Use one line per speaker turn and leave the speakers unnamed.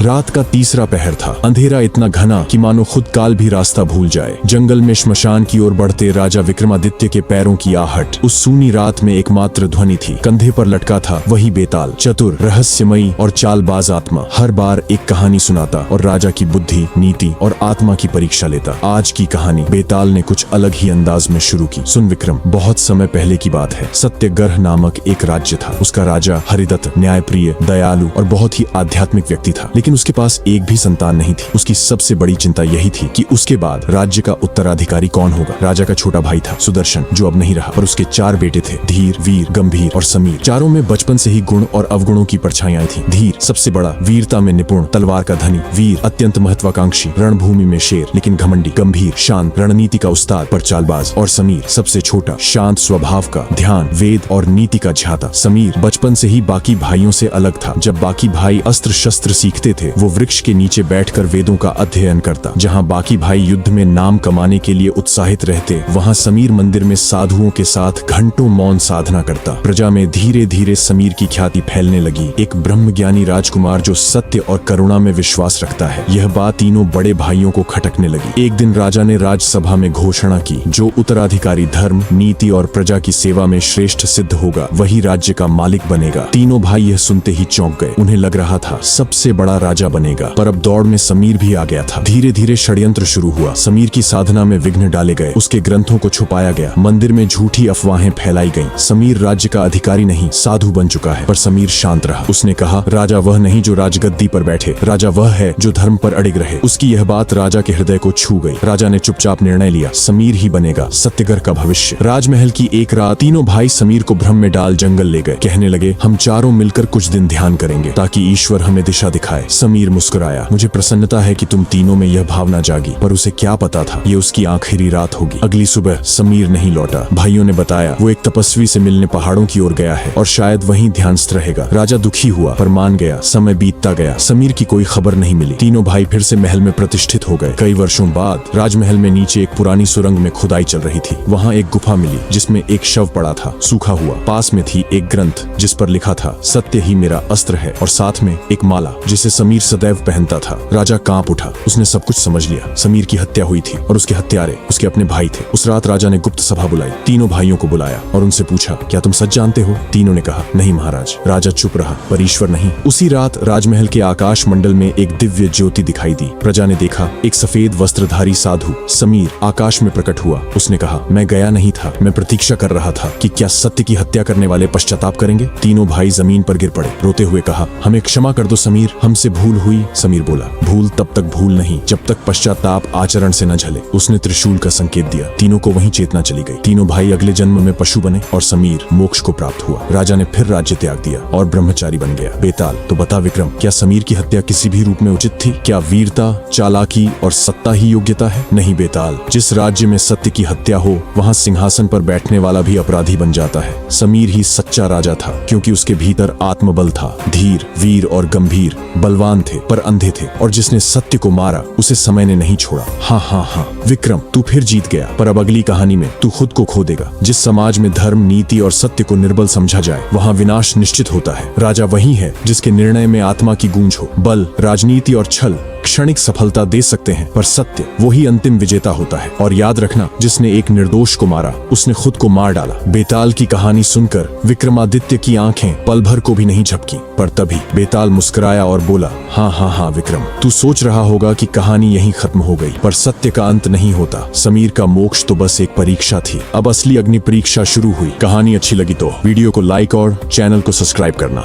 रात का तीसरा पहर था। अंधेरा इतना घना कि मानो खुद काल भी रास्ता भूल जाए। जंगल में श्मशान की ओर बढ़ते राजा विक्रमादित्य के पैरों की आहट उस सूनी रात में एकमात्र ध्वनि थी। कंधे पर लटका था वही बेताल, चतुर, रहस्यमयी और चालबाज आत्मा। हर बार एक कहानी सुनाता और राजा की बुद्धि, नीति और आत्मा की परीक्षा लेता। आज की कहानी बेताल ने कुछ अलग ही अंदाज में शुरू की। सुन विक्रम, बहुत समय पहले की बात है। सत्यग्रह नामक एक राज्य था। उसका राजा हरिदत्त न्यायप्रिय, दयालु और बहुत ही आध्यात्मिक व्यक्ति था। लेकिन उसके पास एक भी संतान नहीं थी। उसकी सबसे बड़ी चिंता यही थी कि उसके बाद राज्य का उत्तराधिकारी कौन होगा। राजा का छोटा भाई था सुदर्शन, जो अब नहीं रहा, पर उसके 4 बेटे थे, धीर, वीर, गंभीर और समीर। चारों में बचपन से ही गुण और अवगुणों की परछाइयां थी। धीर सबसे बड़ा, वीरता में निपुण, तलवार का धनी। वीर अत्यंत महत्वाकांक्षी, रणभूमि में शेर लेकिन घमंडी। गंभीर शांत, रणनीति का उस्ताद पर चालबाज। और समीर सबसे छोटा, शांत स्वभाव का, ध्यान, वेद और नीति का झाता। समीर बचपन से ही बाकी भाइयों से अलग था। जब बाकी भाई अस्त्र शस्त्र सीखते थे, वो वृक्ष के नीचे बैठकर वेदों का अध्ययन करता। जहाँ बाकी भाई युद्ध में नाम कमाने के लिए उत्साहित रहते, वहाँ समीर मंदिर में साधुओं के साथ घंटों मौन साधना करता। प्रजा में धीरे धीरे समीर की ख्याति फैलने लगी। एक ब्रह्मज्ञानी राजकुमार जो सत्य और करुणा में विश्वास रखता है। यह बात तीनों बड़े भाइयों को खटकने लगी। एक दिन राजा ने राजसभा में घोषणा की, जो उत्तराधिकारी धर्म, नीति और प्रजा की सेवा में श्रेष्ठ सिद्ध होगा, वही राज्य का मालिक बनेगा। तीनों भाई यह सुनते ही चौंक गए। उन्हें लग रहा था सबसे बड़ा राजा बनेगा, पर अब दौड़ में समीर भी आ गया था। धीरे धीरे षड्यंत्र शुरू हुआ। समीर की साधना में विघ्न डाले गए, उसके ग्रंथों को छुपाया गया, मंदिर में झूठी अफवाहें फैलाई गईं। समीर राज्य का अधिकारी नहीं, साधु बन चुका है। पर समीर शांत रहा। उसने कहा, राजा वह नहीं जो राजगद्दी पर बैठे, राजा वह है जो धर्म पर अड़िग रहे। उसकी यह बात राजा के हृदय को छू गई। राजा ने चुपचाप निर्णय लिया, समीर ही बनेगा सत्यग्रह का भविष्य। राजमहल की एक रात तीनों भाई समीर को भ्रम में डाल जंगल ले गए। कहने लगे, हम चारों मिलकर कुछ दिन ध्यान करेंगे ताकि ईश्वर हमें दिशा दिखाए। समीर मुस्कुराया, मुझे प्रसन्नता है कि तुम तीनों में यह भावना जागी, पर उसे क्या पता था ये उसकी आखिरी रात होगी। अगली सुबह समीर नहीं लौटा। भाइयों ने बताया, वो एक तपस्वी से मिलने पहाड़ों की ओर गया है और शायद वहीं ध्यानस्थ रहेगा। राजा दुखी हुआ पर मान गया। समय बीतता गया, समीर की कोई खबर नहीं मिली। तीनों भाई फिर से महल में प्रतिष्ठित हो गए। कई वर्षों बाद राजमहल में नीचे एक पुरानी सुरंग में खुदाई चल रही थी। वहाँ एक गुफा मिली जिसमें एक शव पड़ा था, सूखा हुआ। पास में थी एक ग्रंथ जिस पर लिखा था, सत्य ही मेरा अस्त्र है, और साथ में एक माला जिसे समीर सदैव पहनता था। राजा कांप उठा। उसने सब कुछ समझ लिया। समीर की हत्या हुई थी और उसके हत्यारे उसके अपने भाई थे। उस रात राजा ने गुप्त सभा बुलाई, तीनों भाइयों को बुलाया और उनसे पूछा, क्या तुम सच जानते हो? तीनों ने कहा, नहीं महाराज। राजा चुप रहा, पर ईश्वर नहीं। उसी रात राजमहल के आकाश मंडल में एक दिव्य ज्योति दिखाई दी। प्रजा ने देखा, एक सफेद वस्त्रधारी साधु समीर आकाश में प्रकट हुआ। उसने कहा, मैं गया नहीं था, मैं प्रतीक्षा कर रहा था कि क्या सत्य की हत्या करने वाले पश्चाताप करेंगे। तीनों भाई जमीन पर गिर पड़े। रोते हुए कहा, हमें क्षमा कर दो समीर, हमसे भूल हुई। समीर बोला, भूल तब तक भूल नहीं जब तक पश्चाताप आचरण से न झले। उसने त्रिशूल का संकेत दिया। तीनों को वहीं चेतना चली गई। तीनों भाई अगले जन्म में पशु बने और समीर मोक्ष को प्राप्त हुआ। राजा ने फिर राज्य त्याग दिया और ब्रह्मचारी बन गया। बेताल, तो बता विक्रम, क्या समीर की हत्या किसी भी रूप में उचित थी? क्या वीरता, चालाकी और सत्ता ही योग्यता है? नहीं बेताल, जिस राज्य में सत्य की हत्या हो, वहाँ सिंहासन पर बैठने वाला भी अपराधी बन जाता है। समीर ही सच्चा राजा था, क्योंकि उसके भीतर आत्मबल था। धीर, वीर और गंभीर, बलवान थे पर अंधे थे, और जिसने सत्य को मारा उसे समय ने नहीं छोड़ा। हाँ हाँ हाँ विक्रम, तू फिर जीत गया, पर अब अगली कहानी में तू खुद को खो देगा। जिस समाज में धर्म, नीति और सत्य को निर्बल समझा जाए, वहाँ विनाश निश्चित होता है। राजा वही है जिसके निर्णय में आत्मा की गूंज हो। बल, राजनीति और छल क्षणिक सफलता दे सकते हैं, पर सत्य वही अंतिम विजेता होता है। और याद रखना, जिसने एक निर्दोष को मारा, उसने खुद को मार डाला। बेताल की कहानी सुनकर विक्रमादित्य की आंखें पल भर को भी नहीं झपकी, पर तभी बेताल मुस्कुराया और बोला, हाँ हाँ हाँ विक्रम, तू सोच रहा होगा कि कहानी यहीं खत्म हो गई, पर सत्य का अंत नहीं होता। समीर का मोक्ष तो बस एक परीक्षा थी, अब असली अग्नि परीक्षा शुरू हुई। कहानी अच्छी लगी तो वीडियो को लाइक और चैनल को सब्सक्राइब करना।